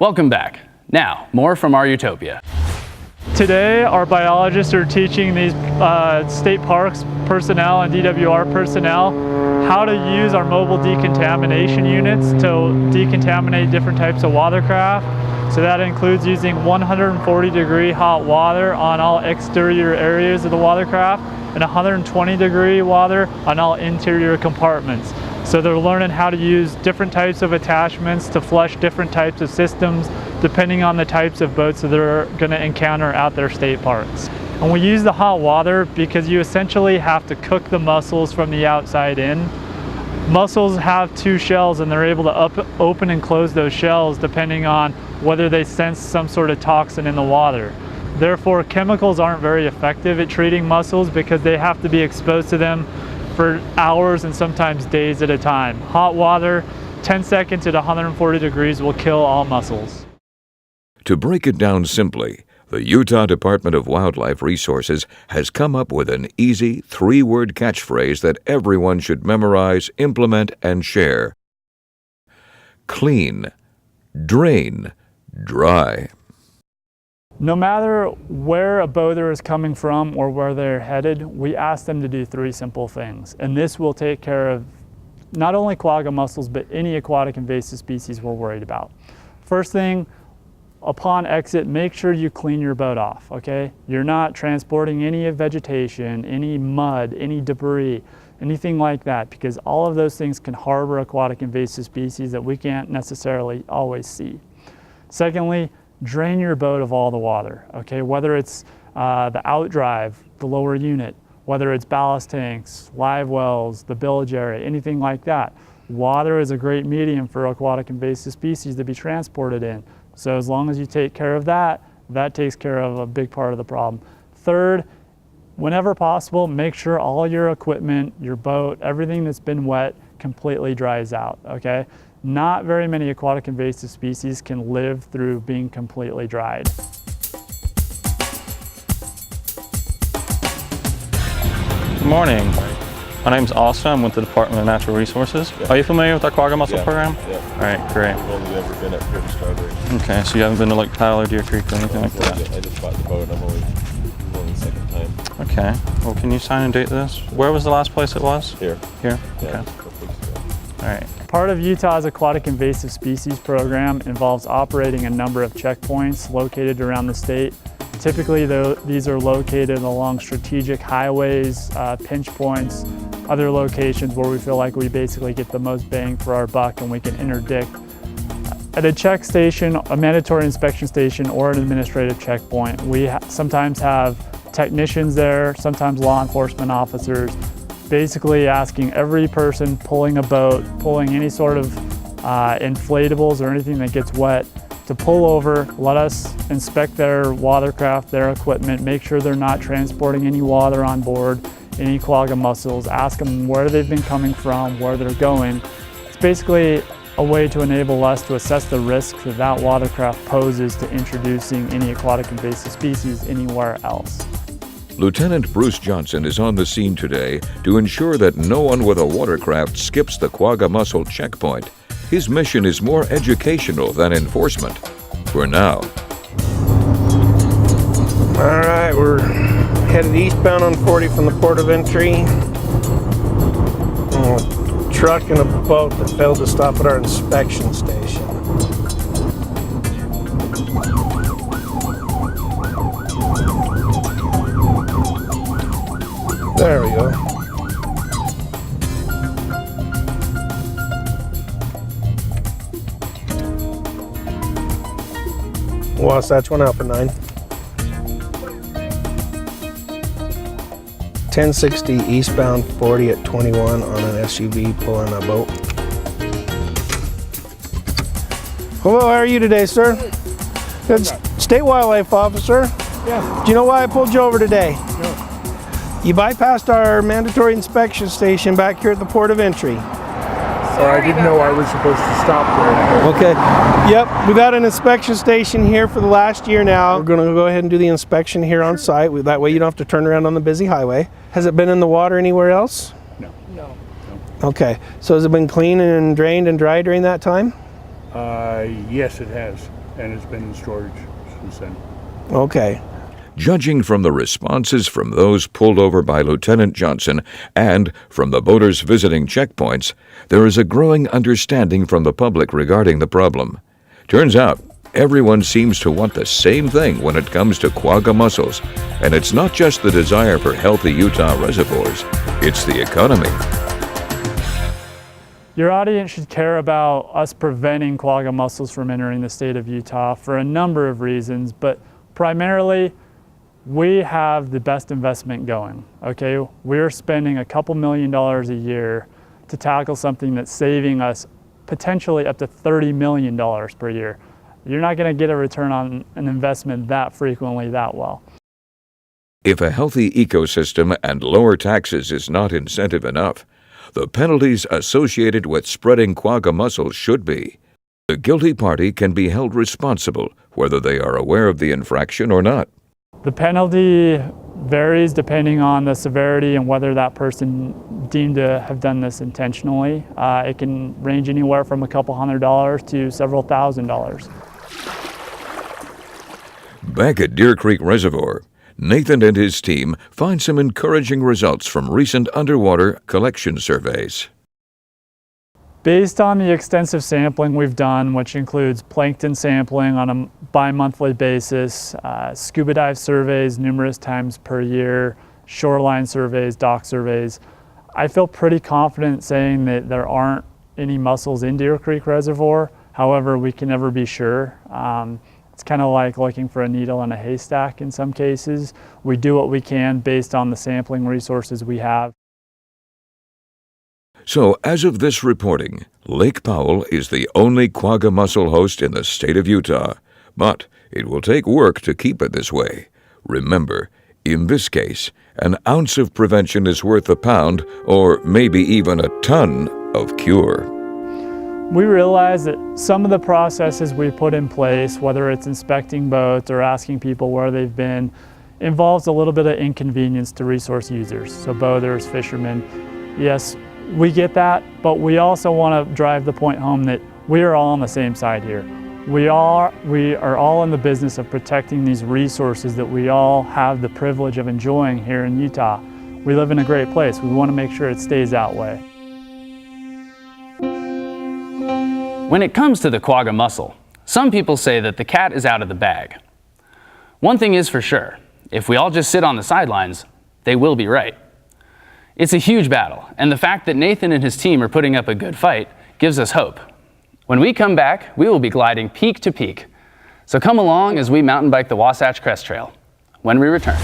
Welcome back. Now, more from our utopia. Today, our biologists are teaching these state parks personnel and DWR personnel how to use our mobile decontamination units to decontaminate different types of watercraft. So that includes using 140-degree hot water on all exterior areas of the watercraft and 120-degree water on all interior compartments. So they're learning how to use different types of attachments to flush different types of systems depending on the types of boats that they're going to encounter at their state parks. And we use the hot water because you essentially have to cook the mussels from the outside in. Mussels have two shells and they're able to open and close those shells depending on whether they sense some sort of toxin in the water. Therefore, chemicals aren't very effective at treating mussels because they have to be exposed to them for hours and sometimes days at a time. Hot water, 10 seconds at 140 degrees will kill all mussels. To break it down simply, the Utah Department of Wildlife Resources has come up with an easy three-word catchphrase that everyone should memorize, implement, and share. Clean, drain, dry. No matter where a boater is coming from or where they're headed, we ask them to do three simple things. And this will take care of not only quagga mussels, but any aquatic invasive species we're worried about. First thing, upon exit, make sure you clean your boat off, okay? You're not transporting any vegetation, any mud, any debris, anything like that, because all of those things can harbor aquatic invasive species that we can't necessarily always see. Secondly, drain your boat of all the water, okay? Whether it's the outdrive, the lower unit, whether it's ballast tanks, live wells, the bilge area, anything like that. Water is a great medium for aquatic invasive species to be transported in. So as long as you take care of that, that takes care of a big part of the problem. Third, whenever possible, make sure all your equipment, your boat, everything that's been wet completely dries out, okay? Not very many aquatic invasive species can live through being completely dried. Good morning. My name's Austin. I'm with the Department of Natural Resources. Yeah. Are you familiar with our Quagga Mussel program? Yeah. All right, great. I've only ever been up here to Strawberry. Okay, so you haven't been to like Powell or Deer Creek or anything like that? I just bought the boat. I'm only the second time. Okay. Well, can you sign and date this? Where was the last place it was? Here. Here? Yeah, Okay. a couple weeks ago. All right. Part of Utah's Aquatic Invasive Species Program involves operating a number of checkpoints located around the state. Typically, these are located along strategic highways, pinch points, other locations where we feel like we basically get the most bang for our buck and we can interdict. At a check station, a mandatory inspection station, or an administrative checkpoint, we sometimes have technicians there, sometimes law enforcement officers, basically asking every person pulling a boat, pulling any sort of inflatables or anything that gets wet, to pull over, let us inspect their watercraft, their equipment, make sure they're not transporting any water on board, any quagga mussels, ask them where they've been coming from, where they're going. It's basically a way to enable us to assess the risk that that watercraft poses to introducing any aquatic invasive species anywhere else. Lieutenant Bruce Johnson is on the scene today to ensure that no one with a watercraft skips the Quagga Mussel checkpoint. His mission is more educational than enforcement. For now. All right, we're headed eastbound on 40 from the port of entry. A truck and a boat that failed to stop at our inspection station. There we go. Wasatch went out for 9. 1060 eastbound 40 at 21 on an SUV pulling a boat. Hello, how are you today, sir? Good. State Wildlife Officer. Yeah. Do you know why I pulled you over today? No. You bypassed our mandatory inspection station back here at the port of entry. I didn't know I was supposed to stop there. Okay. Yep, we've got an inspection station here for the last year now. We're going to go ahead and do the inspection here on site. That way you don't have to turn around on the busy highway. Has it been in the water anywhere else? No. No. Okay. So has it been clean and drained and dry during that time? Yes, it has. and it's been in storage since then. Okay. Judging from the responses from those pulled over by Lieutenant Johnson and from the boaters visiting checkpoints, there is a growing understanding from the public regarding the problem. Turns out, everyone seems to want the same thing when it comes to quagga mussels, and it's not just the desire for healthy Utah reservoirs, it's the economy. Your audience should care about us preventing quagga mussels from entering the state of Utah for a number of reasons, but primarily, we have the best investment going, okay? We're spending a couple $1 million a year to tackle something that's saving us potentially up to $30 million per year. You're not gonna get a return on an investment that frequently, that well. If a healthy ecosystem and lower taxes is not incentive enough, the penalties associated with spreading quagga mussels should be. The guilty party can be held responsible, whether they are aware of the infraction or not. The penalty varies depending on the severity and whether that person deemed to have done this intentionally. It can range anywhere from a couple $100 to several $1,000s. Back at Deer Creek Reservoir, Nathan and his team find some encouraging results from recent underwater collection surveys. Based on the extensive sampling we've done, which includes plankton sampling on a bi-monthly basis, scuba dive surveys numerous times per year, shoreline surveys, dock surveys, I feel pretty confident saying that there aren't any mussels in Deer Creek Reservoir. However, we can never be sure. It's kind of like looking for a needle in a haystack in some cases. We do what we can based on the sampling resources we have. So, as of this reporting, Lake Powell is the only quagga mussel host in the state of Utah. But it will take work to keep it this way. Remember, in this case, an ounce of prevention is worth a pound, or maybe even a ton, of cure. We realize that some of the processes we put in place, whether it's inspecting boats or asking people where they've been, involves a little bit of inconvenience to resource users, so boaters, fishermen. Yes, we get that, but we also want to drive the point home that we are all on the same side here. We are all in the business of protecting these resources that we all have the privilege of enjoying here in Utah. We live in a great place. We want to make sure it stays that way. When it comes to the quagga mussel, some people say that the cat is out of the bag. One thing is for sure, if we all just sit on the sidelines, they will be right. It's a huge battle, and the fact that Nathan and his team are putting up a good fight gives us hope. When we come back, we will be gliding peak to peak. So come along as we mountain bike the Wasatch Crest Trail when we return.